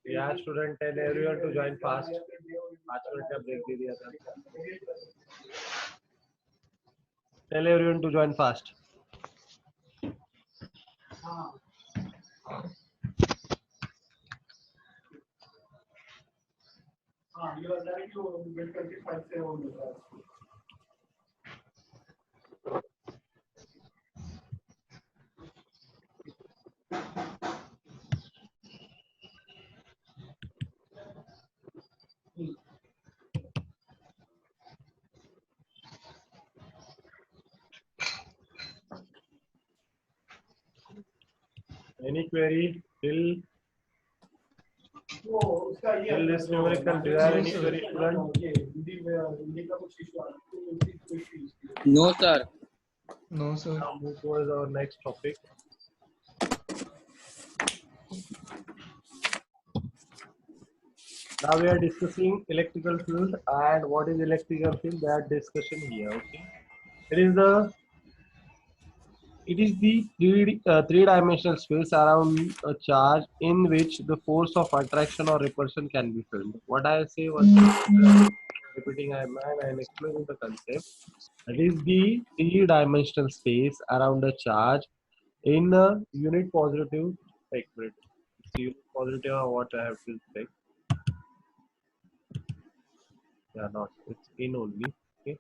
Yeah, student, tell everyone to join fast. 5 minute का break दे दिया था. Tell everyone to join fast. Any query till this numerical? Do you have any query, student? No, sir. No, sir. Now move towards our next topic. Now we are discussing electrical field, and what is electrical field? That discussion here. Okay, it is the three-dimensional space around a charge in which the force of attraction or repulsion can be felt. What I say was repeating, I am explaining the concept. That is the three-dimensional space around a charge in a unit positive segment. It's unit positive or what I have to say. Yeah, not. It's in only. Okay.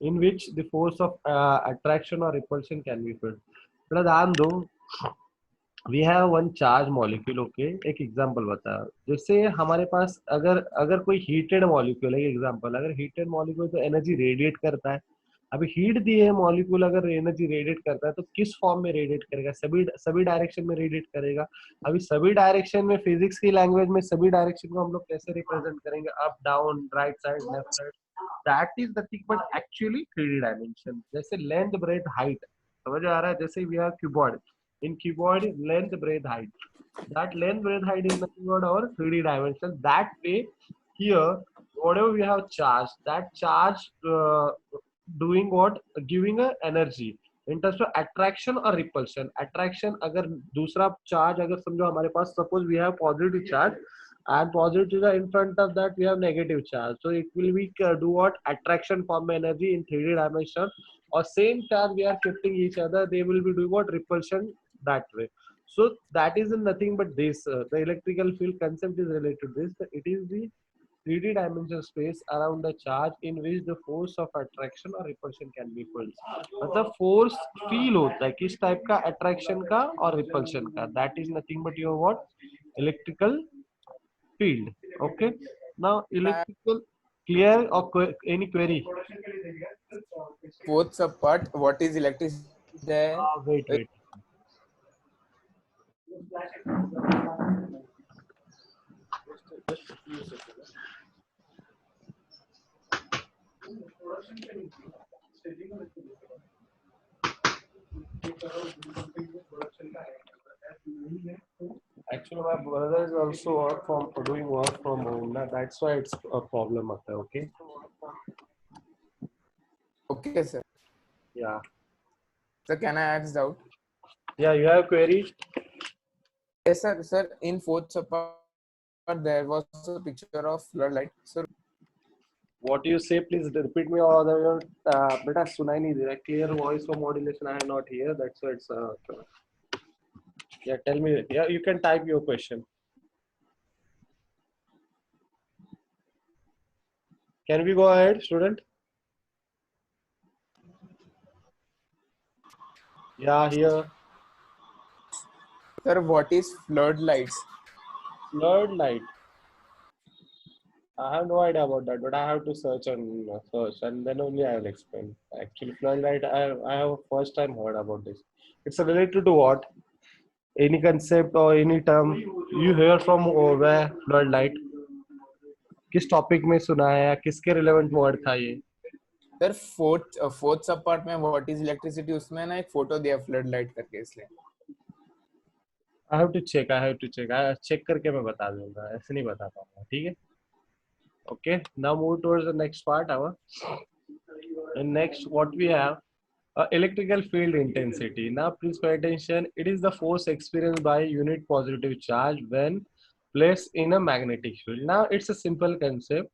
In which the force of attraction or repulsion can be felt. But ध्यान दो, we have one charge molecule. Okay, एक example बता. जैसे हमारे पास अगर कोई heated molecule है, example अगर heated molecule तो energy radiate करता है. अभी हीट दिए मॉलिक्यूल अगर एनर्जी रेडिएट करता है तो किस फॉर्म में रेडिएट करेगा? सभी डायरेक्शन में रेडिएट करेगा. अभी सभी डायरेक्शन में फिजिक्स की लैंग्वेज में सभी डायरेक्शन को हम लोग कैसे रिप्रेजेंट करेंगे? Up down right side left side. That is the thing. But actually 3D dimension. जैसे लेंथ ब्रेथ हाइट समझ आ रहा है? जैसे we have keyboard. In keyboard length breadth height. That length breadth height is nothing but our 3D dimension. That way here whatever we have charge, that charge doing what? Giving a energy in terms of attraction or repulsion. Attraction अगर दूसरा charge अगर समझो हमारे पास suppose we have positive charge and positive charge in front of that we have negative charge, so it will be do what? Attraction form energy in 3D dimension, or same charge we are shifting each other, they will be doing what? Repulsion that way. So that is nothing but this. The electrical field concept is related to this. It is the 3D dimensional space around the charge in which the force of attraction or repulsion can be felt. मतलब force feel होता है किस type का? attraction का और repulsion का. That is nothing but your what? Electrical field. Okay. Now electrical clear or any query? Fourth subpart. What is electricity? Wait. Actually, my brother is also doing work from home. That's why it's a problem. Okay. Okay, sir. Yeah. Sir, can I ask doubt? Yeah, you have query? Yes, sir. Sir, in fourth subpart there was a picture of floodlight. Sir, What you say? Please repeat me. Or beta sunai nahi de raha. Clear voice or modulation I have not here. That's why it's yeah. Tell me. Yeah, you can type your question. Can we go ahead, student? Yeah, here. sir, what is floodlights? Floodlight. I have no idea about that, but I have to search and then only I will explain. Actually, floodlight, I have first time heard about this. It's related to what? Any concept or any term you hear from where? Floodlight. किस topic में सुना है या किसके relevant word था ये? Sir fourth सबपार्ट में what is electricity उसमें ना एक फोटो दिया फ्लड करके, इसलिए I have to check. Check करके मैं बता दूंगा, ऐसे नहीं बता पाऊंगा. ठीक है. Okay, now move towards the next part. next what we have, electrical field intensity. Now please pay attention. It is the force experienced by unit positive charge when placed in a magnetic field. Now it's a simple concept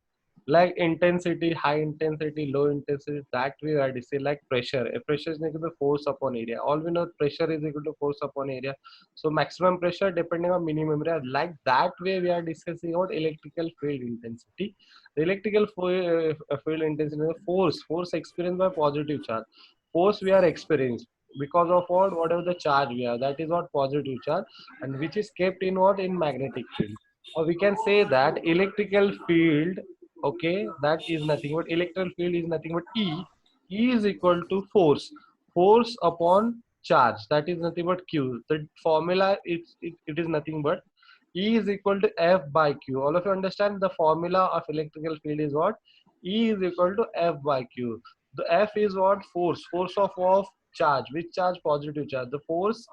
like intensity, high intensity, low intensity. That we are discussing like pressure. A pressure is equal to force upon area. All we know pressure is equal to force upon area. So maximum pressure depending on minimum area. Like that way we are discussing about electrical field intensity. The electrical field intensity is force experienced by positive charge. Force we are experiencing because of what, whatever the charge we have, that is what positive charge, and which is kept in what, in magnetic field. Or we can say that electrical field, okay, that is nothing but electrical field is nothing but E is equal to force upon charge, that is nothing but Q. The formula it is nothing but E is equal to F by Q. All of you understand the formula of electrical field is what? E is equal to F by Q. The F is what? Force of charge. Which charge? Positive charge. The force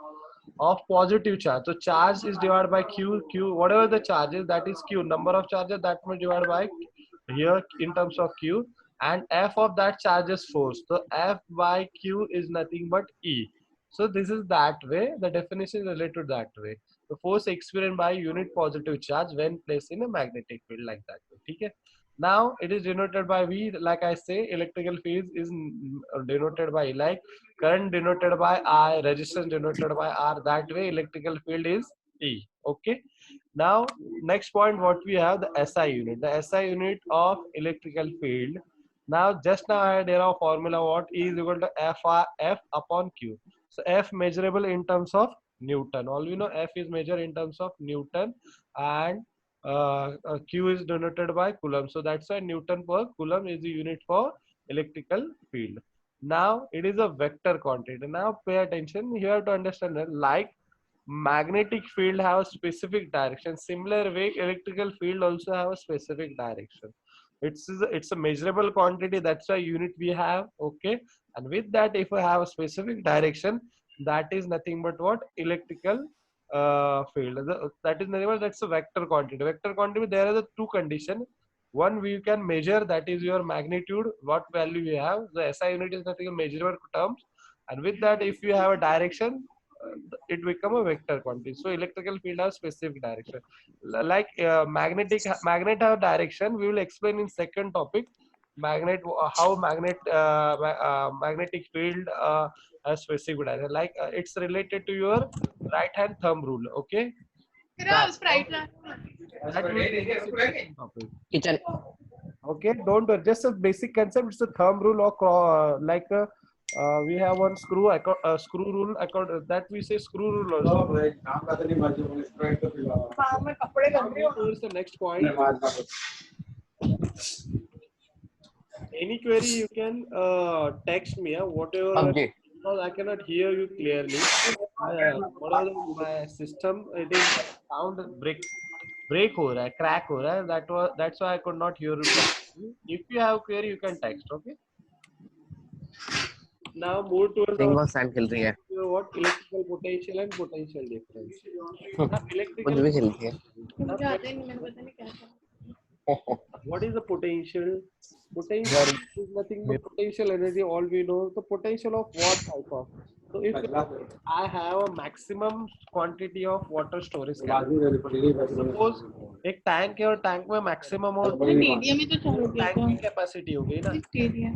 of positive charge. So charge is divided by Q, whatever the charge is, that is Q. Number of charges, that will divide by here in terms of Q, and F of that charge is force. So F by Q is nothing but E. So this is that way. The definition is related that way. The force experienced by unit positive charge when placed in a magnetic field, like that. Okay. Now it is denoted by V. Like I say, electrical field is denoted by like current denoted by I, resistance denoted by R. That way electrical field is E. Okay. Now next point what we have, the SI unit. The SI unit of electrical field. Now just now I had a formula what, E is equal to F upon Q. So F measurable in terms of Newton. All you know F is measured in terms of Newton, and Q is denoted by Coulomb. So that's why Newton per Coulomb is the unit for electrical field. Now it is a vector quantity. Now pay attention. You have to understand that like magnetic field have a specific direction. Similar way, electrical field also have a specific direction. It's a measurable quantity. That's why unit we have. Okay, and with that, if we have a specific direction, that is nothing but what, electrical field. That is nothing but that's a vector quantity. Vector quantity. There are the two conditions. One we can measure, that is your magnitude, what value you have. The SI unit is nothing but measurable terms, and with that, if you have a direction, it become a vector quantity. So electrical field has specific direction. Like magnet have direction. We will explain in second topic. How magnetic field has specific direction. Like it's related to your right hand thumb rule. Okay. That will be in second topic. Kitchen. Okay, don't worry. Just a basic concept. It's a thumb rule or like a, we have one screw rule. That we say screw rule also. Towards the next point. Any query you can text me. Whatever. Okay. Because I cannot hear you clearly. Whatever my system, it is sound break हो रहा है, crack हो रहा है. That's why I could not hear you. If you have query, you can text. Okay. Now move towards ring sand खेल रही है. what electrical potential and potential difference. Now, electrical मुझे भी खेलती है. What is the potential? Potential is nothing but potential energy. All we know the potential of what type of. So if I have a maximum quantity of water storage, suppose एक tank है और tank में maximum और tank की capacity हो गई ना.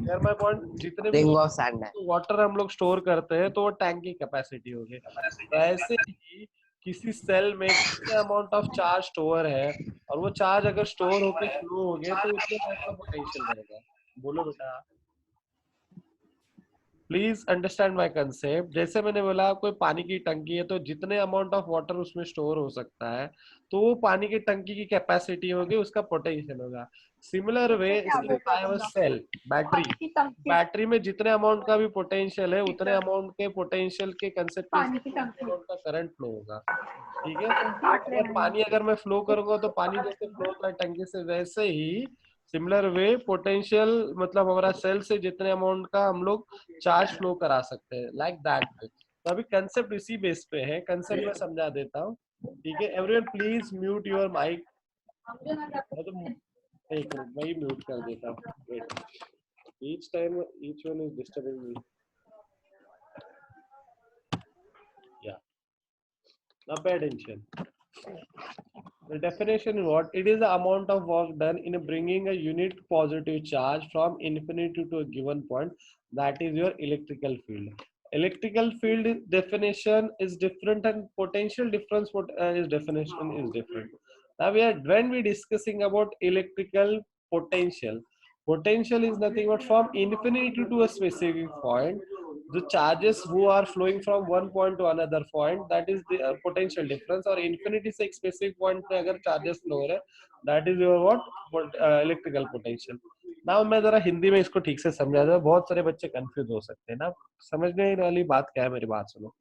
यार my point, जितने भी रिंग ऑफ सैंड है. वाटर हम लोग स्टोर करते हैं तो वो टैंक की कैपेसिटी हो गई. ऐसे ही किसी सेल में कितने अमाउंट ऑफ चार्ज स्टोर है और वो चार्ज अगर स्टोर होके फ्लो हो गए तो उतने का पोटेंशियल रहेगा. बोलो बेटा, प्लीज अंडरस्टैंड माय कंसेप्ट. जैसे मैंने बोला कोई पानी की टंकी है तो जितने अमाउंट ऑफ वाटर उसमें स्टोर हो सकता है तो वो पानी की टंकी की कैपेसिटी होगी, उसका पोटेंशियल होगा. सिमिलर वे सेल बैटरी में जितने अमाउंट का भी पोटेंशियल है उतने अमाउंट के पोटेंशियल के कंसेप्ट का करंट फ्लो होगा. ठीक है. अगर पानी अगर मैं फ्लो करूंगा तो पानी जैसे फ्लो होता है टंकी से, वैसे ही सिमिलर वे पोटेंशियल मतलब हमारा सेल से जितने अमाउंट का हम लोग चार्ज फ्लो करा सकते हैं, लाइक दैट. तो अभी कंसेप्ट इसी बेस पे है. कंसेप्ट मैं समझा देता हूँ. ठीक है. Everyone please mute your mic. एक मिनट मैं ही म्यूट कर देता हूँ. each time each one is disturbing me. Yeah, now pay attention. The definition is what? It is the amount of work done in bringing a unit positive charge from infinity to a given point. That is your electrical field. Electrical field definition is different and potential difference what is definition is different. Now when we discussing about electrical potential, potential is nothing but from infinity to a specific point the charges who are flowing from one point to another point, that is the potential difference. और infinity से एक specific point पे अगर charges flow हो रहे हैं, that is your what electrical potential. now मैं जरा हिंदी में इसको ठीक से समझा दूं, बहुत सारे बच्चे कंफ्यूज हो सकते हैं ना, समझने वाली बात क्या है मेरी बात सुनो.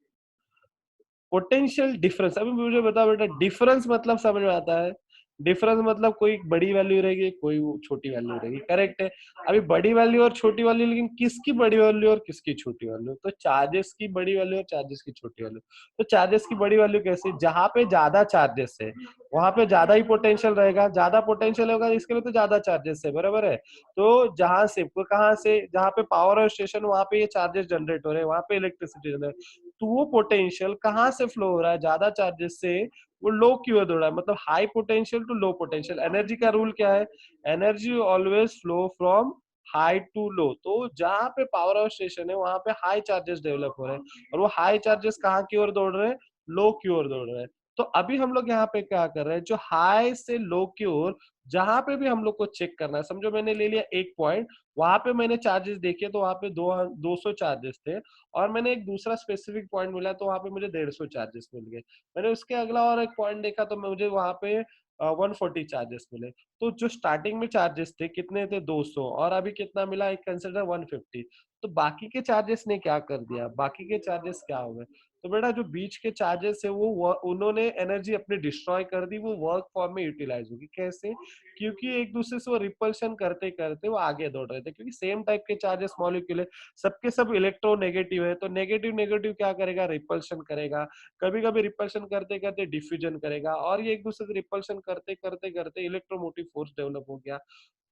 पोटेंशियल डिफरेंस, अभी मुझे बताओ बेटा, डिफरेंस मतलब समझ में आता है. डिफरेंस मतलब कोई बड़ी वैल्यू रहेगी, कोई छोटी वैल्यू रहेगी, करेक्ट है. अभी बड़ी वैल्यू और छोटी वैल्यू, लेकिन किसकी बड़ी वैल्यू और किसकी छोटी वैल्यू? तो चार्जेस की बड़ी वैल्यू और चार्जेस की छोटी वैल्यू. तो चार्जेस की बड़ी वैल्यू कैसे? जहां पे ज्यादा चार्जेस है वहां पे ज्यादा ही पोटेंशियल रहेगा, ज्यादा पोटेंशियल होगा इसके लिए तो ज्यादा चार्जेस है, बराबर है. तो जहां से कहां से, जहां पे पावर स्टेशन वहां पे ये चार्जेस जनरेट हो रहे हैं, वहां पे इलेक्ट्रिसिटी जनरेट, तो वो पोटेंशियल कहाँ से फ्लो हो रहा है? ज्यादा चार्जेस से वो लो की ओर दौड़ रहा है, मतलब high potential to low potential. Energy का रूल क्या है? Energy always flow from high to low. तो जहां पे पावर स्टेशन है वहां पे हाई चार्जेस डेवलप हो रहे हैं, और वो हाई चार्जेस कहाँ की ओर दौड़ रहे हैं? लो की ओर दौड़ रहे हैं. तो अभी हम लोग यहाँ पे क्या कर रहे हैं, जो हाई से लो की ओर जहां पे भी हम लोग को चेक करना है, समझो मैंने ले लिया एक पॉइंट, वहां पे मैंने चार्जेस देखे तो वहां पे 200 चार्जेस थे, और मैंने एक दूसरा स्पेसिफिक पॉइंट मिला तो वहां पे मुझे 150 चार्जेस मिल गए. मैंने उसके अगला और एक पॉइंट देखा तो मुझे वहां पे 140 चार्जेस मिले. तो जो स्टार्टिंग में चार्जेस थे कितने थे? 200, और अभी कितना मिला? एक कंसिडर 150. तो बाकी के चार्जेस ने क्या कर दिया? बाकी के चार्जेस क्या हो गए? तो बेटा जो बीच के चार्जेस है वो उन्होंने एनर्जी अपनी डिस्ट्रॉय कर दी, वो वर्क फॉर्म में यूटिलाइज होगी. कैसे? क्योंकि एक दूसरे से वो रिपल्शन करते करते वो आगे दौड़ रहे थे, क्योंकि सेम टाइप के चार्जेस मॉलिक्यूल है, सबके सब इलेक्ट्रोनेगेटिव है, तो नेगेटिव नेगेटिव क्या करेगा? रिपल्शन करेगा. कभी कभी रिपल्शन करते करते डिफ्यूजन करेगा, और ये एक दूसरे से रिपल्शन करते करते करते इलेक्ट्रोमोटिव फोर्स डेवलप हो गया.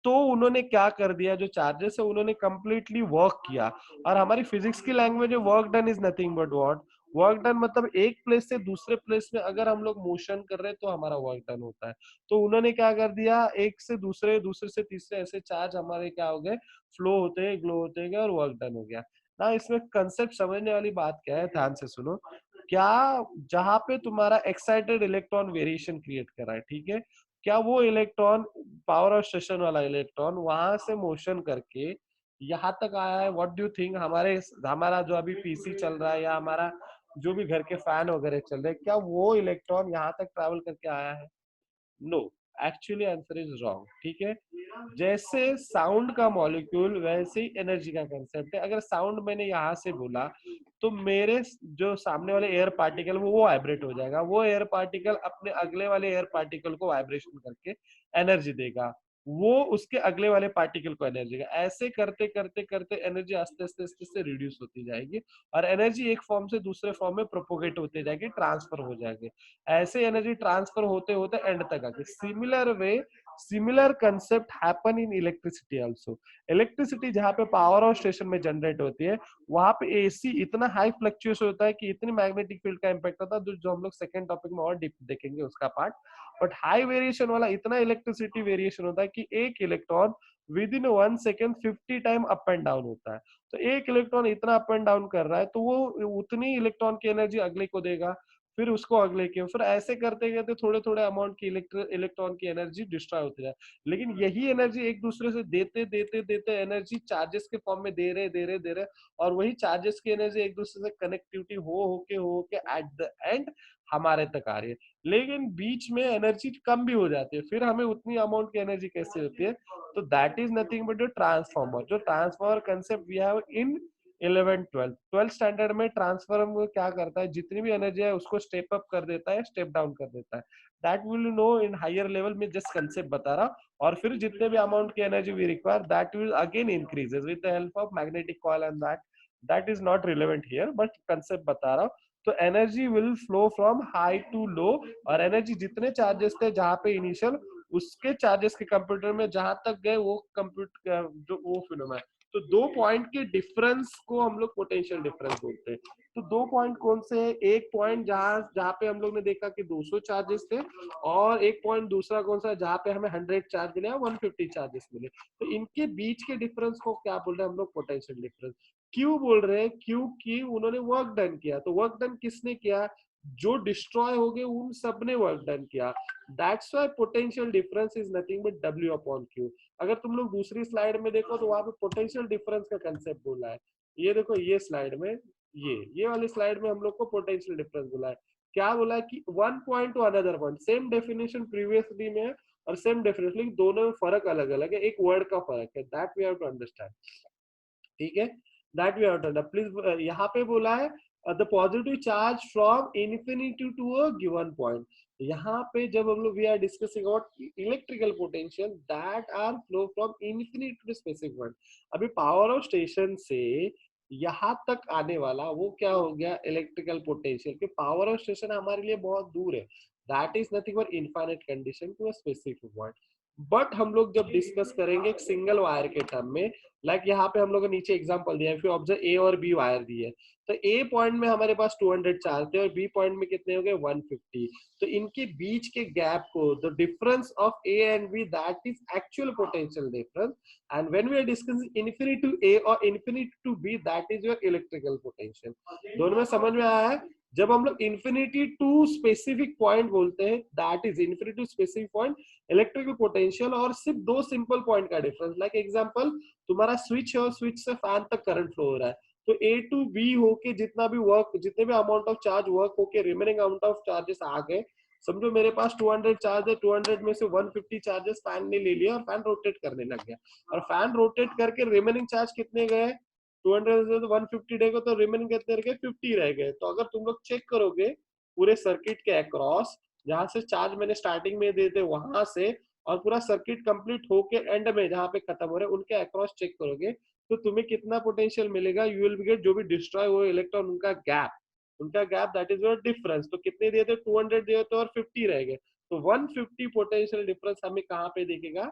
तो उन्होंने क्या कर दिया, जो चार्जेस है उन्होंने कंप्लीटली वर्क किया. और हमारी फिजिक्स की लैंग्वेज में work done is nothing but what? Work done मतलब एक प्लेस से दूसरे प्लेस में अगर हम लोग मोशन कर रहे हैं तो हमारा वर्क डन होता है. तो उन्होंने क्या कर दिया, एक से दूसरे, दूसरे से तीसरे, ऐसे चार्ज हमारे क्या हो गए? फ्लो होते हैं, ग्लो होते गए, और वर्क डन हो गया ना. इसमें कंसेप्ट समझने वाली बात क्या है, ध्यान से सुनो. क्या जहां पे तुम्हारा एक्साइटेड इलेक्ट्रॉन वेरिएशन क्रिएट कर रहा है, ठीक है, क्या वो इलेक्ट्रॉन, पावर ऑफ स्टेशन वाला इलेक्ट्रॉन वहां से मोशन करके यहाँ तक आया है? What do you think? हमारा जो अभी पीसी चल रहा है या हमारा जो भी घर के फैन वगैरह चल रहे हैं, क्या वो इलेक्ट्रॉन यहाँ तक ट्रैवल करके आया है? No, actually answer is wrong. ठीक है, जैसे साउंड का मॉलिक्यूल वैसे ही एनर्जी का कंसेप्ट है. अगर साउंड मैंने यहाँ से बोला तो मेरे जो सामने वाले एयर पार्टिकल वो वाइब्रेट हो जाएगा, वो एयर पार्टिकल अपने अगले वाले एयर पार्टिकल को वाइब्रेशन करके एनर्जी देगा, वो उसके अगले वाले पार्टिकल को एनर्जी देगा. ऐसे करते करते करते एनर्जी आस्ते आस्ते आस्ते से रिड्यूस होती जाएगी, और एनर्जी एक फॉर्म से दूसरे फॉर्म में प्रोपोगेट होते जाएगी, ट्रांसफर हो जाएगी. ऐसे एनर्जी ट्रांसफर होते होते एंड तक आके similar way, similar concept happen in electricity also. Electricity जहाँ पे पावर और स्टेशन में जनरेट होती है वहां पे एसी इतना हाई फ्लक्चुएस होता है कि इतनी मैग्नेटिक फील्ड का इंपैक्ट होता है, जो हम लोग सेकंड टॉपिक में और डीप देखेंगे उसका पार्ट. बट हाई वेरिएशन वाला इतना इलेक्ट्रिसिटी वेरिएशन होता है कि एक electron with in 1 second 50 time up and down होता है. तो एक इलेक्ट्रॉन इतना अप एंड डाउन कर रहा है तो वो उतनी इलेक्ट्रॉन की एनर्जी अगले को देगा, फिर उसको अगले के, फिर ऐसे करते करते थोड़े थोड़े अमाउंट की इलेक्ट्रॉन की एनर्जी डिस्ट्रॉय होती जाए. लेकिन यही एनर्जी एक दूसरे से देते देते देते एनर्जी चार्जेस के फॉर्म में दे रहे, और वही चार्जेस की एनर्जी एक दूसरे से कनेक्टिविटी हो के एट द एंड हमारे तक आ रही है. लेकिन बीच में एनर्जी कम भी हो जाती है, फिर हमें उतनी अमाउंट की एनर्जी कैसे होती है? तो that is nothing but transformer. जो transformer concept we have in 11 12 standard में, ट्रांसफॉर्मर क्या करता है, जितनी भी एनर्जी है उसको स्टेप अप कर देता है, स्टेप डाउन कर देता है. That will know in higher level में, जस्ट कंसेप्ट बता रहा. और फिर जितने भी अमाउंट की energy we require that will again increases with the help of magnetic coil, and that is not relevant here, but concept बता रहा हूँ. तो energy will flow from high to low, और एनर्जी जितने चार्जेस थे जहां पे इनिशियल, उसके चार्जेस के कंप्यूटर में जहां तक गए वो कंप्यूटर जो वो फिनोमेना है. तो 2 पॉइंट के डिफरेंस को हम लोग पोटेंशियल डिफरेंस बोलते हैं। तो 2 पॉइंट कौन से हैं? एक पॉइंट जहां पे हम लोग ने देखा कि 200 चार्जेस थे, और एक पॉइंट दूसरा कौन सा जहां पे हमें 100 चार्ज मिले या 150 चार्जेस मिले। तो इनके बीच के डिफरेंस को क्या बोल रहे हैं हम लोग? Potential difference. क्यों बोल रहे हैं? क्योंकि उन्होंने वर्क डन किया। तो वर्क डन किसने किया? जो डिस्ट्रॉय हो गए उन सब ने वर्क डन किया। That's why potential difference is nothing but W upon Q। अगर तुम लोग दूसरी स्लाइड में देखो तो वहां पे पोटेंशियल डिफरेंस का कंसेप्ट बोला है। ये देखो, ये स्लाइड में, ये वाली स्लाइड में हम लोग को पोटेंशियल डिफरेंस बोला है। क्या बोला है कि one point two another point, same definition previously में और सेम डेफिनेशन, दोनों में फर्क अलग अलग है, एक वर्ड का फर्क है। That we have to understand. ठीक है, that we have to understand. Please, यहाँ पे बोला है the positive charge from infinity to a given point. यहाँ पे जब हम लोग we are discussing about electrical potential that are flow from infinity to specific point. अभी पावर ऑफ स्टेशन से यहाँ तक आने वाला वो क्या हो गया? Electrical potential. कि पावर ऑफ स्टेशन हमारे लिए बहुत दूर है, that is nothing but infinite condition to a specific point. But हम लोग जब डिस्कस करेंगे एक सिंगल वायर के टर्म में, लाइक यहाँ पे हम लोग ने नीचे एग्जांपल दिया है, इफ यू ऑब्जर्व ए और बी वायर दी है, तो ए पॉइंट में हमारे पास 200 चार्ज थे और बी पॉइंट में कितने हो गए? 150। तो इनके बीच के गैप को, the difference of A and B, that is actual potential difference. And when we are discussing infinity to A और infinity to B, that is your electrical potential. दोनों में समझ में आया है? जब हम लोग इन्फिनिटी टू स्पेसिफिक पॉइंट बोलते हैं, that is infinity to specific point electrical potential, और सिर्फ दो सिंपल पॉइंट का डिफरेंस। लाइक एग्जांपल, तुम्हारा स्विच है और स्विच से फैन तक करंट फ्लो हो रहा है, तो ए टू बी होके जितना भी वर्क, जितने भी अमाउंट ऑफ चार्ज वर्क होके रिमेनिंग अमाउंट ऑफ चार्जेस आ गए। समझो मेरे पास 200 चार्ज है, 200 में से 150 चार्जेस फैन ने ले लिया और फैन रोटेट करने लग गया, और फैन रोटेट करके रिमेनिंग चार्ज कितने गए? 200 से 150 रहेगा, तो रिमेनिंग कितने रह गए? 50 रह गए। तो अगर तुम लोग चेक करोगे पूरे सर्किट के अक्रॉस, जहां से चार्ज मैंने स्टार्टिंग में दे थे वहां से, और पूरा सर्किट कंप्लीट होके एंड में जहां पे खत्म हो रहे हैं, उनके अक्रॉस चेक करोगे तो तुम्हें कितना पोटेंशियल मिलेगा? यू विल गेट जो भी डिस्ट्रॉय हुए इलेक्ट्रॉन, उनका gap that is your difference. तो कितने दिए थे? 200 दिए थे और 50 रह गए, तो 150 पोटेंशियल डिफरेंस हमें कहाँ पे दिखेगा?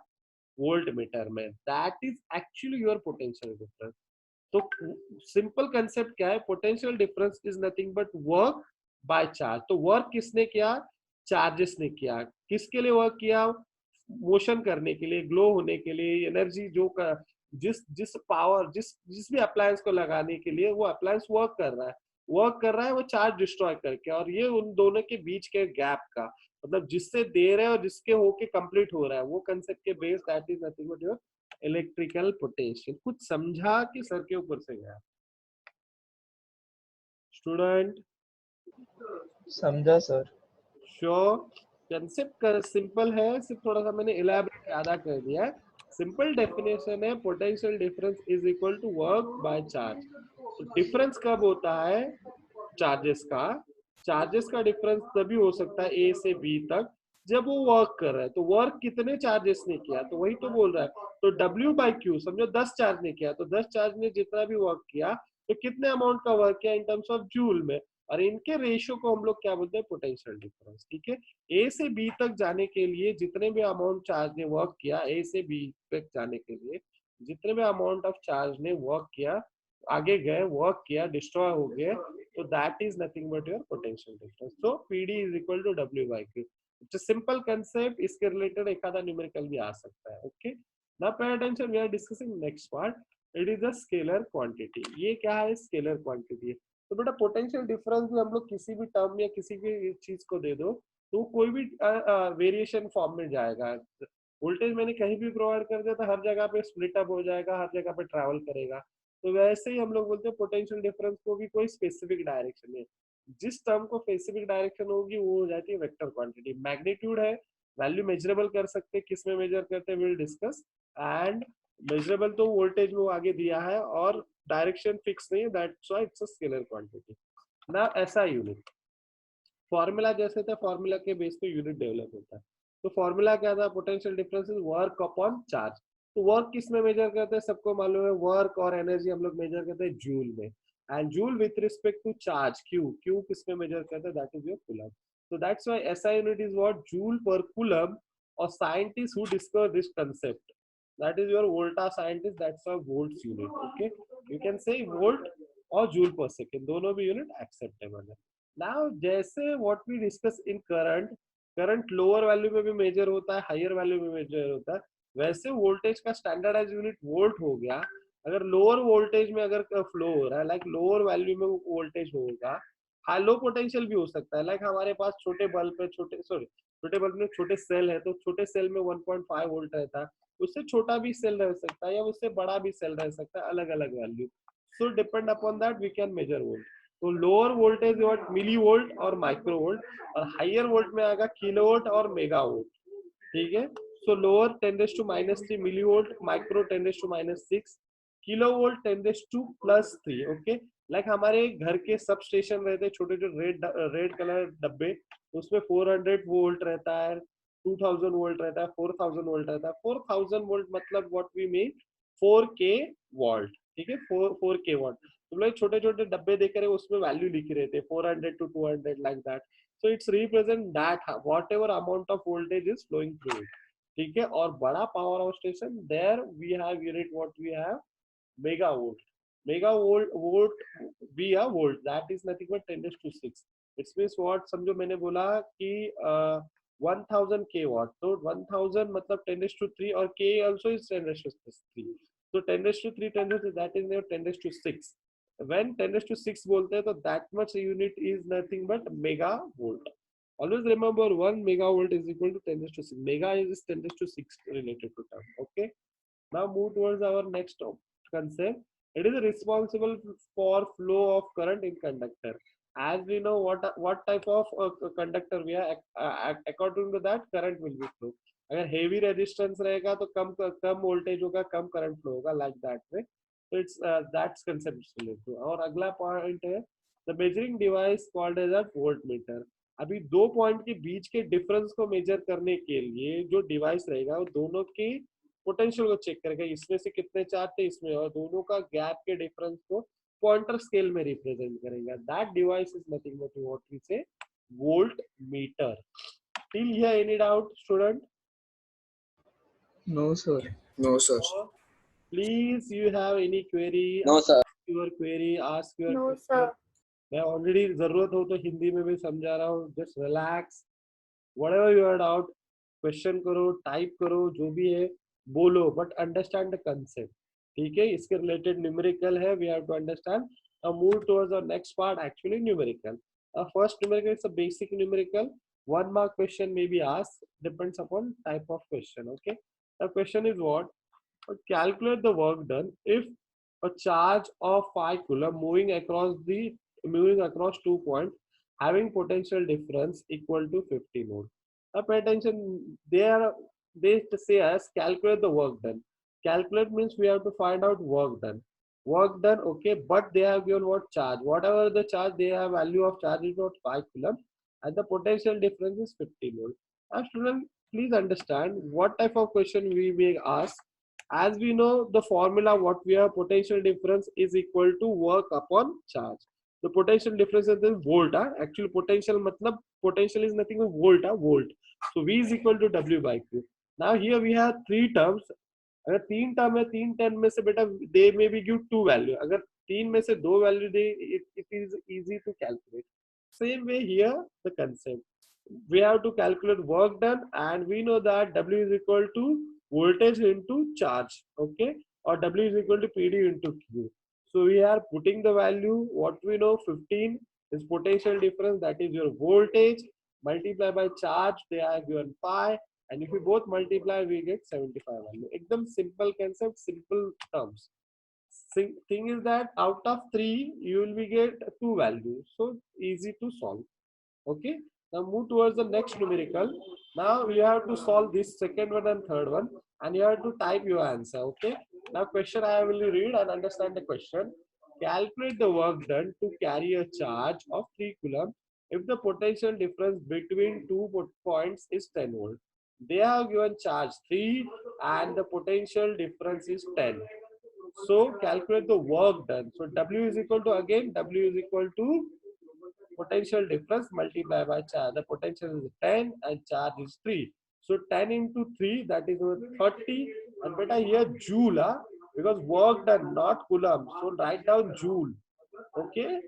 वोल्ट मीटर में। That is actually your potential difference. तो सिंपल कंसेप्ट क्या है? Potential difference is nothing but work by charge. तो वर्क किसने किया? चार्जेस ने किया। किसके लिए वर्क किया? मोशन करने के लिए, ग्लो होने के लिए, एनर्जी जो जिस जिस पावर जिस भी अप्लायंस को लगाने के लिए वो अप्लायंस वर्क कर रहा है वो चार्ज डिस्ट्रॉय करके, और ये उन दोनों के बीच के गैप का, मतलब जिससे दे रहे और जिसके होके कंप्लीट हो रहा है, वो कंसेप्ट के base, that is nothing but your electrical potential. कुछ समझा कि सर के ऊपर से गया? स्टूडेंट समझा सर। श्योर? कंसेप्ट सिंपल है, सिर्फ थोड़ा सा मैंने इलैबोरेट ज्यादा कर दिया है। सिंपल डेफिनेशन है, potential difference is equal to work by charge. तो डिफरेंस कब होता है? चार्जेस का डिफरेंस तभी हो सकता है ए से बी तक जब वो वर्क कर रहा है। तो वर्क कितने चार्जेस ने किया, तो वही तो बोल रहा है। तो W बाई क्यू, समझो 10 चार्ज ने किया, तो 10 चार्ज ने जितना भी वर्क किया, तो कितने अमाउंट का वर्क किया इन टर्म्स ऑफ जूल में, और इनके रेशियो को हम लोग क्या बोलते हैं? Potential difference. ठीक है, ए से बी तक जाने के लिए जितने भी अमाउंट चार्ज ने वर्क किया, ए से बी तक जाने के लिए जितने भी अमाउंट ऑफ चार्ज ने वर्क किया, आगे गए, वर्क किया, डिस्ट्रॉय हो गए, तो that is nothing but your potential difference. So PD is equal to W by Q. It's a simple concept, इसके रिलेटेड एक आधा न्यूमेरिकल भी आ सकता है। Okay, now pay attention, we are discussing next part. It is a scalar quantity. ये क्या है? Scalar quantity. तो बेटा पोटेंशियल डिफरेंस भी हम लोग किसी भी टर्म या किसी भी चीज को दे दो तो कोई भी वेरिएशन फॉर्म में जाएगा। वोल्टेज मैंने कहीं भी प्रोवाइड कर दिया तो हर जगह पे स्प्लिट अप हो जाएगा, हर जगह पे ट्रैवल करेगा। तो वैसे ही हम लोग बोलते हैं पोटेंशियल डिफरेंस को भी कोई स्पेसिफिक डायरेक्शन है। जिस टर्म को स्पेसिफिक डायरेक्शन होगी वो हो जाती है वेक्टर क्वांटिटी। मैग्नीट्यूड है, वैल्यू मेजरेबल कर सकते हैं, किस में मेजर करते हैं विल डिस्कस। एंड मेजरेबल तो वोल्टेज में वो आगे दिया है, और डायरेक्शन फिक्स नहीं है, that's why it's a scalar quantity. ना ऐसा यूनिट फॉर्मूला जैसे था, फॉर्मूला के बेस पे यूनिट डेवलप होता है। तो फॉर्मूला क्या था? Potential difference is work upon charge. तो वर्क किस में मेजर करते हैं? सबको मालूम है, वर्क और एनर्जी हम लोग मेजर करते हैं जूल में, and joule with respect to charge Q किस में मेजर करते हैं? That is your coulomb. so that's why SI unit is what? Joule per coulomb, or scientists who discover this concept that is your volta scientist, that's a volts unit. Okay, you can say volt or joule per second, दोनों भी unit acceptable है. Now जैसे what we discuss in current, current lower value में भी major होता है, higher value में major होता है, वैसे वोल्टेज का स्टैंडर्डाइज यूनिट वोल्ट हो गया. अगर लोअर वोल्टेज में अगर फ्लो हो रहा है, लाइक लोअर वैल्यू में वोल्टेज होगा, हाई लो पोटेंशियल भी हो सकता है. लाइक हमारे पास छोटे बल्ब पे छोटे बल्ब में छोटे सेल है, तो छोटे सेल में 1.5 वोल्ट रहता है, उससे छोटा भी सेल रह सकता है या उससे बड़ा भी सेल रह सकता है, अलग अलग value. So depend upon that we can measure volt. तो lower voltage what milli volt और माइक्रो वोल्ट, और हायर वोल्ट में आएगा किलो वोल्ट और मेगा वोल्ट. ठीक है. So lower 10⁻³ milli volt, micro 10⁻⁶, kilo volt 10⁻+3. Okay. Like हमारे घर के सब स्टेशन रहते हैं छोटे छोटे रेड कलर डब्बे, उसमें 400 वोल्ट रहता है, 2000 वोल्ट रहता है, 4000 वोल्ट रहता है. 4000 वोल्ट मतलब what we mean 4K volt. ठीक है, 4K वोल्ट. तुम लोग छोटे छोटे डब्बे देख रहे हो, उसमें वैल्यू लिखी रहती है 400 to 200 like that. So it's represent that whatever amount of voltage is flowing through it. ठीक है. और बड़ा power house station, there we have unit what we have mega volt. Mega volt we are volt, that is nothing but 10⁻⁶. It's means what, समझो मैंने बोला कि 1000 k watt, तो 1000 मतलब 10⁻3 और k also is 10⁻3. so 10⁻3 10 that is now 10⁻6. when 10⁻6 बोलते हैं तो that much unit is nothing but mega volt. Always remember 1 megavolt is equal to 10⁻6. Mega is 10⁻6 related to term. Okay. Now move towards our next concept. It is responsible for flow of current in conductor. As we know what type of conductor we are, according to that current will be flow. अगर heavy resistance रहेगा तो कम voltage होगा, कम current flow होगा, like that way. So it's that's conceptual. और अगला point है the measuring device called as a voltmeter. अभी दो पॉइंट के बीच के डिफरेंस को मेजर करने के लिए जो डिवाइस रहेगा वो दोनों की पोटेंशियल को चेक करेगा, इसमें से कितने चार्ज थे इसमें, और दोनों का गैप के डिफरेंस को पॉइंटर स्केल में रिप्रेजेंट करेगा. That device is nothing but what we say voltmeter. Till here any doubt student? No, sir. No, sir. Please you have any query? No, sir. Your query, ask your No, question. sir. मैं already जरूरत हो तो हिंदी में भी समझा रहा हूँ. Just relax, whatever you are doubt question करो, टाइप करो, जो भी है बोलो, बट अंडरस्टैंड द कंसेप्ट. ठीक है. इसके रिलेटेड न्यूमेरिकल है, we have to understand. Now move towards our next part, actually numerical. First numerical is a basic numerical. 1 mark question may be asked, depends upon type of question. Okay. The question is what? Calculate the work done if a charge of 5 coulomb moving across 2 points having potential difference equal to 50 volt. Now pay attention. They say us calculate the work done. Calculate means we have to find out work done. Work done, okay, but they have given what charge. Whatever the charge, they have value of charge is not 5 coulomb, and the potential difference is 50 volt. Now, student, please understand what type of question we may ask. As we know the formula, what we have potential difference is equal to work upon charge. The potential difference is in volt. Actually, potential matlab potential is nothing but volt. Volt. So V is equal to W by Q. Now here we have three terms. अगर 3 term है, 3 term में से बेटा they may be give 2 value. अगर 3 में से 2 value दे, it is easy to calculate. Same way here the concept, we have to calculate work done, and we know that W is equal to voltage into charge. Okay. Or W is equal to PD into Q. So we are putting the value, what we know 15 is potential difference, that is your voltage, multiply by charge, they are given pi, and if we both multiply we get 75 value. Ekdam simple concept, simple terms. Thing is that out of 3 you will be get 2 values, so easy to solve. Okay. Now move towards the next numerical. Now you have to solve this second one and third one, and you have to type your answer. Okay. Now question I will read and understand the question. Calculate the work done to carry a charge of 3 coulomb if the potential difference between 2 points is 10 volt. They have given charge 3 and the potential difference is 10. So calculate the work done. So W is equal to, again W is equal to potential difference multiplied by charge. The potential is 10 and charge is 3. So 10 into 3, that is 30, And beta here joule, because work done, not coulomb. So write down joule. Okay,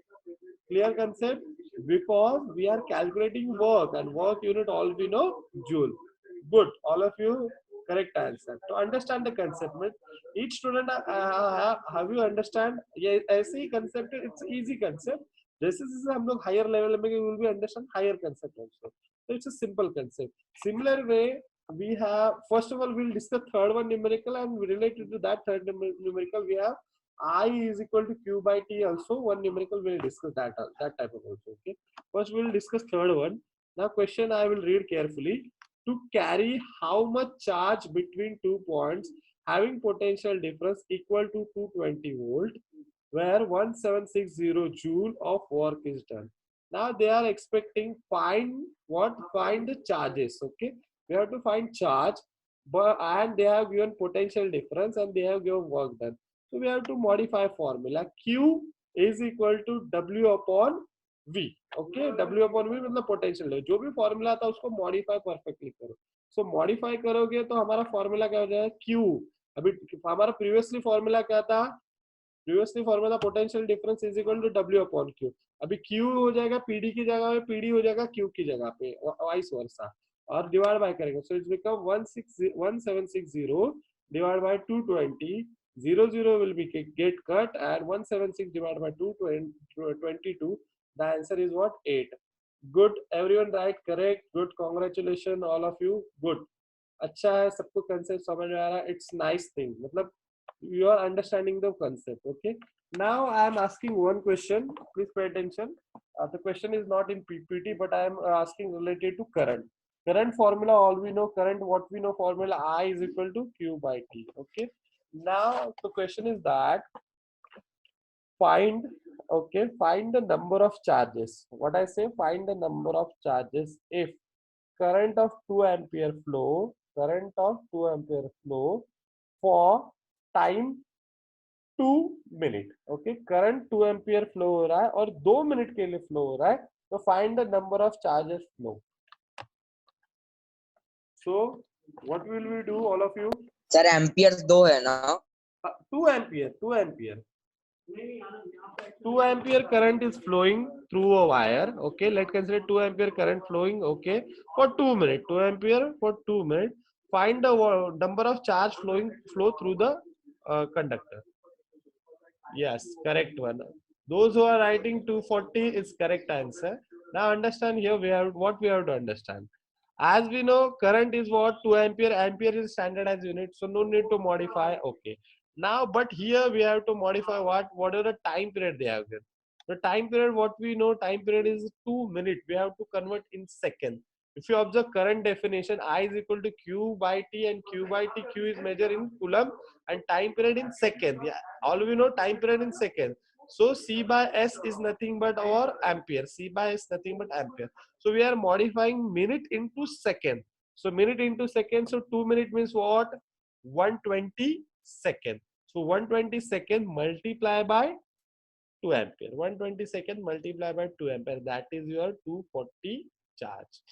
clear concept? Because we are calculating work, and work unit all we know joule. Good, all of you correct answer. To understand the concept, each student have you understand? ये ऐसे ही concept, it's easy concept. जैसे जैसे हम लोग higher level में will be understand higher concept also. So it's a simple concept. Similar way, we have, first of all we'll discuss third one numerical, and related to that third numerical we have I is equal to q by t also. One numerical we'll discuss that type of also. Okay, first we'll discuss third one. Now question I will read carefully. To carry how much charge between 2 points having potential difference equal to 220 volt, where 1760 joule of work is done. Now they are expecting find what? Find the charges. Okay, we have to find charge, but and they have given potential difference and they have given work done. So we have to modify formula. Q is equal to W upon V. Okay, W upon V मतलब potential है. जो भी formula था उसको modify perfectly करो. So modify करोगे तो हमारा formula क्या हो जाएगा? Q. अभी हमारा previously formula क्या था? Previously formula potential difference is equal to W upon Q. अभी Q हो जाएगा PD की जगह पे, PD हो जाएगा Q की जगह पे, vice versa. और divide by करेंगे. So it's become 1760 divided by 220. 0 will be get cut, and 176 divided by 222. The answer is what? 8. Good, everyone right, correct. Good, congratulations all of you. Good. अच्छा है, सबको concept समझ में आ रहा है. It's nice thing. मतलब you are understanding the concept. Okay. Now I am asking one question. Please pay attention. The question is not in PPT, but I am asking related to current. Current formula, all we know. Current, what we know, formula I is equal to Q by T. Okay. Now the question is that find, okay, find the number of charges. What I say, find the number of charges if current of 2 ampere flow, current of 2 ampere flow for time 2 minute. Okay, current 2 ampere flow हो रहा है और 2 minute के लिए flow हो रहा है. तो find the number of charges flow. So what will we do all of you? Sir ampere 2 है ना? 2 ampere, 2 ampere, 2 ampere current is flowing through a wire. Okay, let's consider 2 ampere current flowing, okay, for 2 minutes. 2 ampere for 2 minutes. Find the number of charge flow through the conductor. Yes, correct one. Those who are writing 240 is correct answer. Now understand here we have what we have to understand. As we know, current is what? 2 ampere. Ampere is standardized unit, so no need to modify. Okay. Now, but here we have to modify what? What are the time period they have given? The time period, what we know, time period is 2 minutes. We have to convert in seconds. If you observe current definition, I is equal to Q by T, and Q by T, Q is measured in coulomb, and time period in second. Yeah, all we know, time period in second. So C by S is nothing but our ampere. C by S is nothing but ampere. So we are modifying minute into second. So minute into second. So 2 minute means what? 120 second. So 120 second multiply by 2 ampere. 120 second multiply by 2 ampere. That is your 240 charge.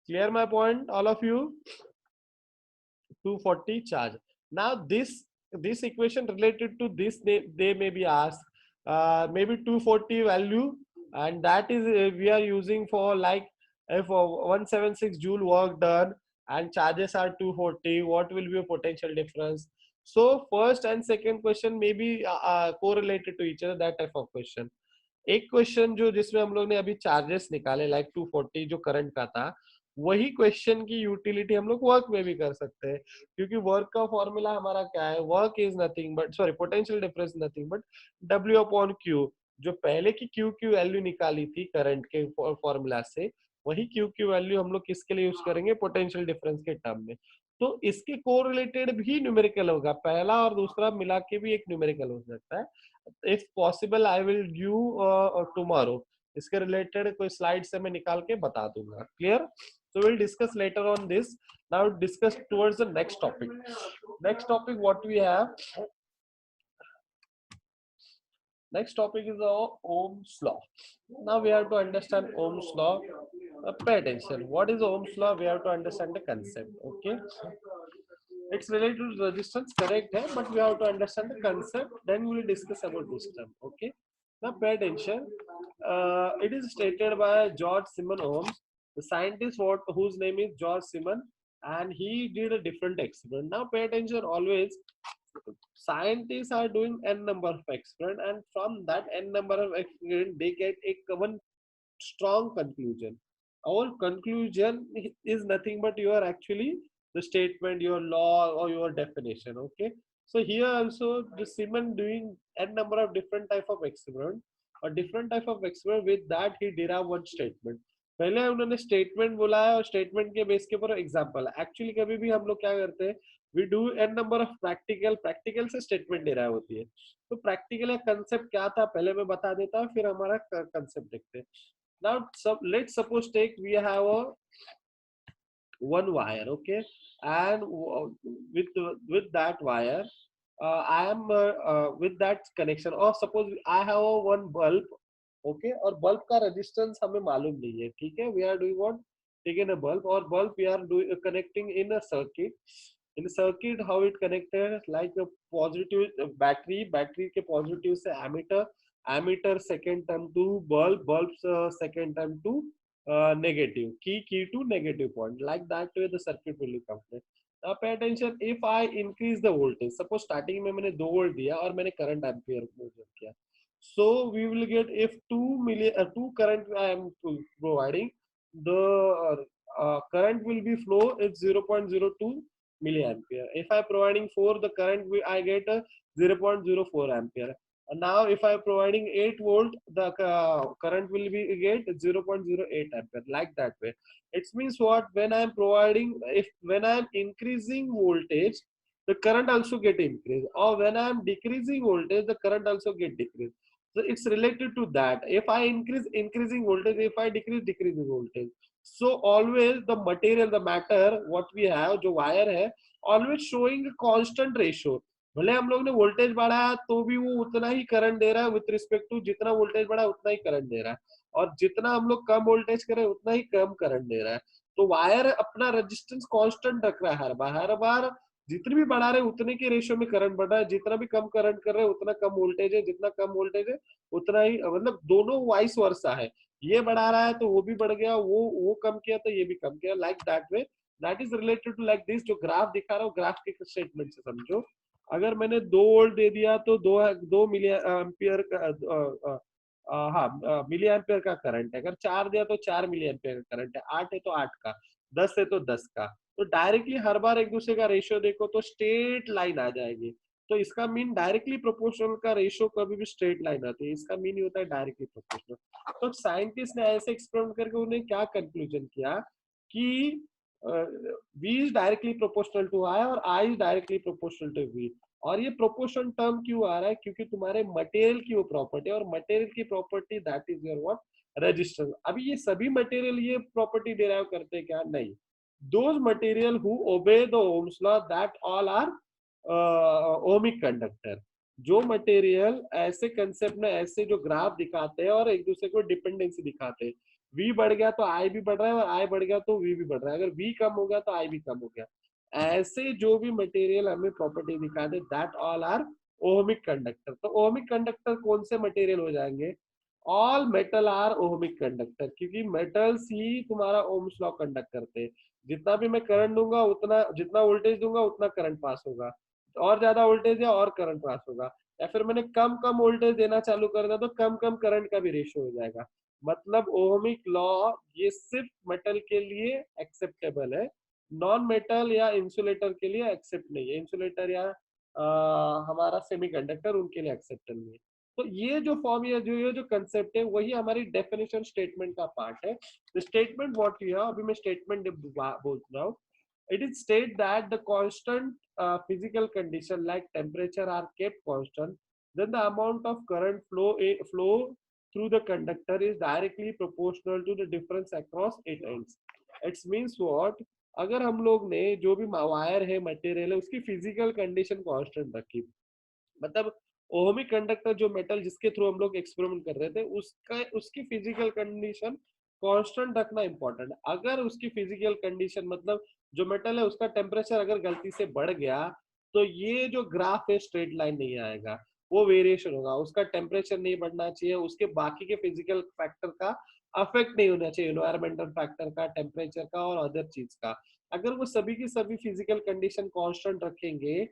Clear my point, all of you? 240 charge. Now this equation related to this, they may be asked, maybe 240 value, and that is we are using for like if 176 joule work done and charges are 240, what will be a potential difference? So first and second question may be correlated to each other, that type of question. एक question जो जिसमें हम लोग ने अभी charges निकाले like 240 जो current का था, वही क्वेश्चन की यूटिलिटी हम लोग वर्क में भी कर सकते हैं, क्योंकि वर्क का फॉर्मूला हमारा क्या है? Work is nothing but, sorry, potential difference nothing but W upon Q. जो पहले की Q की वैल्यू निकाली थी करंट के फॉर्मूला से, वही Q की वैल्यू हम लोग किसके लिए यूज करेंगे? पोटेंशियल डिफरेंस के टर्म में. तो इसके कोरिलेटेड भी न्यूमेरिकल होगा, पहला और दूसरा मिला के भी एक न्यूमेरिकल हो सकता है. If possible, I will give tomorrow. इसके रिलेटेड कोई स्लाइड से मैं निकाल के बता दूंगा. Clear? So we'll discuss later on this. Now discuss towards the next topic. Next topic what we have? Next topic is Ohm's law. Now we have to understand Ohm's law. Pay attention. What is Ohm's law? We have to understand the concept. Okay. It's related to resistance, correct है, but we have to understand the concept, then we will discuss about this term. Okay, now pay attention. It is stated by George Simon Ohms, the scientist whose name is George Simon, and he did a different experiment. Now pay attention always. Scientists are doing n number of experiment, and from that n number of experiment they get a one strong conclusion. Our conclusion is nothing but your actually the statement, your law or your definition. Okay, so here also the Simon doing n number of different type of experiment or different type of experiment, with that he derive one statement. पहले उन्होंने statement बोला है और statement के base के ऊपर example. Actually कभी भी हम लोग क्या करते हैं, we do an number of practical, practical से स्टेटमेंट डिराइव होती है. तो प्रैक्टिकल का कंसेप्ट क्या था पहले मैं बता देता हूँ, फिर हमारा कंसेप्ट देखते हैं. Now let's suppose take we have a one wire, okay, and with that wire I am with that connection, or suppose I have a one bulb, okay, और bulb का resistance हमें मालूम नहीं है, ठीक है. We are doing what, taking a bulb, or bulb we are doing connecting in a circuit. In a circuit how it connected, like a positive battery के positive से ammeter second term to bulbs second term to negative, key to negative point, like that way the circuit will be complete. Now pay attention, if I increase the voltage, suppose starting में मैंने 2 volt दिया और मैंने current ampere major किया, so we will get if 2 current I am providing, the current will be flow is 0.02 milliampere. If I providing 4, the current I get a 0.04 ampere. And now if I am providing 8 volt, the current will be get 0.08 ampere, like that way. It means what, when I am providing, when I am increasing voltage, the current also get increased, or when I am decreasing voltage, the current also get decreased. So it's related to that. If I increasing voltage, if I decreasing voltage. So always the material, the matter what we have, जो wire है, always showing a constant ratio. भले हम लोग ने voltage बढ़ाया तो भी वो उतना ही करंट दे रहा है, विथ रिस्पेक्ट टू जितना वोल्टेज बढ़ा उतना ही करंट दे रहा है, और जितना हम लोग कम वोल्टेज करें उतना ही कम करंट दे रहा है. तो वायर अपना रेजिस्टेंस कांस्टेंट रख रहा है हर बार जितनी भी बढ़ा रहे उतने के रेशियो में करंट बढ़ रहा है, जितना भी कम करंट कर रहे हैं उतना कम वोल्टेज है, जितना कम वोल्टेज है उतना ही, मतलब दोनों वाइस वर्सा है. ये बढ़ा रहा है तो वो भी बढ़ गया, वो कम किया तो ये भी कम किया, like that way. That is related to like this. जो ग्राफ दिखा रहा हूँ ग्राफ के स्टेटमेंट से समझो. अगर मैंने 2 वोल्ट दे दिया तो 2 मिली एम्पियर का मिली एम्पियर का करंट है. अगर 4 दिया तो 4 मिली एम्पियर का करंट है. 8 है तो 8 का, 10 है तो 10 का. तो डायरेक्टली हर बार एक दूसरे का रेशियो देखो तो स्ट्रेट लाइन आ जाएगी. तो इसका मीन डायरेक्टली प्रोपोर्शनल का रेशियो कभी भी स्ट्रेट लाइन आती है, इसका मीन होता है डायरेक्टली प्रोपोर्शनल. तो साइंटिस्ट ने ऐसे एक्सपेरिमेंट करके उन्हें क्या कंक्लूजन किया कि V is directly proportional to I और I is directly proportional to V. और ये प्रोपोर्शन टर्म क्यों आ रहा है, क्योंकि तुम्हारे मटेरियल की वो प्रॉपर्टी, और मटेरियल की property that is your what, resistance. अभी ये सभी मटेरियल ये प्रॉपर्टी डिराइव करते क्या, नहीं. Those material who obey the Ohm's law that all are ohmic conductor. जो मटेरियल ऐसे कंसेप्ट में ऐसे जो ग्राफ दिखाते हैं और एक दूसरे को डिपेंडेंसी दिखाते हैं, V बढ़ गया तो I भी बढ़ रहा है, और I बढ़ गया तो V भी बढ़ रहा है, अगर V कम हो गया तो I भी कम हो गया. ऐसे जो भी मटेरियल हमें प्रॉपर्टी दिखा दे that all are ohmic conductor. तो ओहमिक कंडक्टर कौन से मटेरियल हो जाएंगे, all metal are ohmic conductor, क्योंकि मेटल्स ही तुम्हारा ओम्स लॉ कंडक्ट करते हैं. जितना भी मैं करंट दूंगा उतना, जितना वोल्टेज दूंगा उतना करंट पास होगा, और ज्यादा वोल्टेज है और करंट पास होगा, या फिर मैंने कम वोल्टेज देना चालू कर दिया तो कम करंट का भी रेशियो हो जाएगा. मतलब ओहमिक लॉ ये सिर्फ मेटल के लिए एक्सेप्टेबल है, नॉन मेटल या इंसुलेटर के लिए एक्सेप्ट नहीं है. इंसुलेटर या हमारा सेमीकंडक्टर उनके लिए एक्सेप्टेबल नहीं है. तो ये जो फॉर्म या ये जो कंसेप्ट है वही हमारी डेफिनेशन स्टेटमेंट का पार्ट है. The statement what you have, अभी मैं स्टेटमेंट बोल रहा हूँ. It is state that the constant physical condition like temperature are kept constant, then the amount of current flow through the conductor is directly proportional to the difference across its ends. It means what, अगर हम लोग ने जो भी wire है material है उसकी physical condition constant रखी, मतलब ओहमिक कंडक्टर जो मेटल जिसके थ्रू हम लोग एक्सपेरिमेंट कर रहे थे उसकी फिजिकल कंडीशन कांस्टेंट रखना इंपॉर्टेंट है. अगर उसकी फिजिकल कंडीशन मतलब जो मेटल है उसका टेम्परेचर अगर गलती से बढ़ गया तो ये जो ग्राफ है स्ट्रेट लाइन नहीं आएगा, वो वेरिएशन होगा। उसका टेम्परेचर नहीं बढ़ना चाहिए, उसके बाकी के फिजिकल फैक्टर का अफेक्ट नहीं होना चाहिए, एनवायरमेंटल फैक्टर का, टेम्परेचर का और अदर चीज का। अगर वो सभी की सभी फिजिकल कंडीशन कांस्टेंट रखेंगे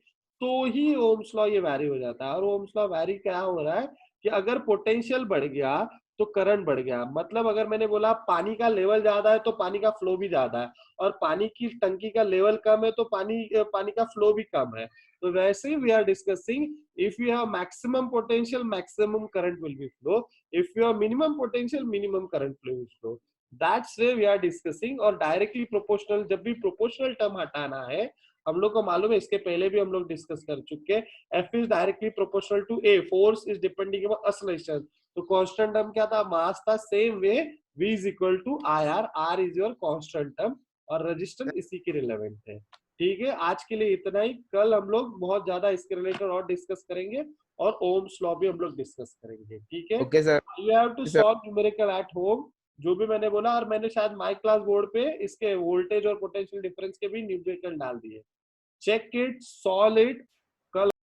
तो ही ओम्स लॉ ये वैरी हो जाता है। और ओम्स लॉ वैरी क्या हो रहा है कि अगर पोटेंशियल बढ़ गया तो करंट बढ़ गया। मतलब अगर मैंने बोला पानी का लेवल ज्यादा है तो पानी का फ्लो भी ज्यादा है, और पानी की टंकी का लेवल कम है तो पानी का फ्लो भी कम है। तो वैसे ही we are discussing, if you have maximum potential maximum current will be flow, if you have minimum potential minimum current will be flow. That's way we are discussing. और डायरेक्टली प्रोपोर्शनल, जब भी proportional term हटाना है, हम लोग को मालूम है, इसके पहले भी हम लोग डिस्कस कर चुके हैं, F is directly proportional to a, force is depending upon acceleration. तो कांस्टेंट टर्म क्या था, मास था। Same way v is equal to I R, R is your constant term और रेजिस्टेंस इसी के रिलेवेंट है। ठीक है, आज के लिए इतना ही। कल हम लोग बहुत ज्यादा इसके रिलेटेड और डिस्कस करेंगे और ओम्स लॉ भी हम लोग डिस्कस करेंगे। ठीक है, Okay, sir. You have to Sir. Solve numerical at home, जो भी मैंने बोला। और मैंने शायद माई क्लास बोर्ड पे इसके वोल्टेज और पोटेंशियल डिफरेंस के भी न्यूमेरिकल डाल दिए। Check it, solve it.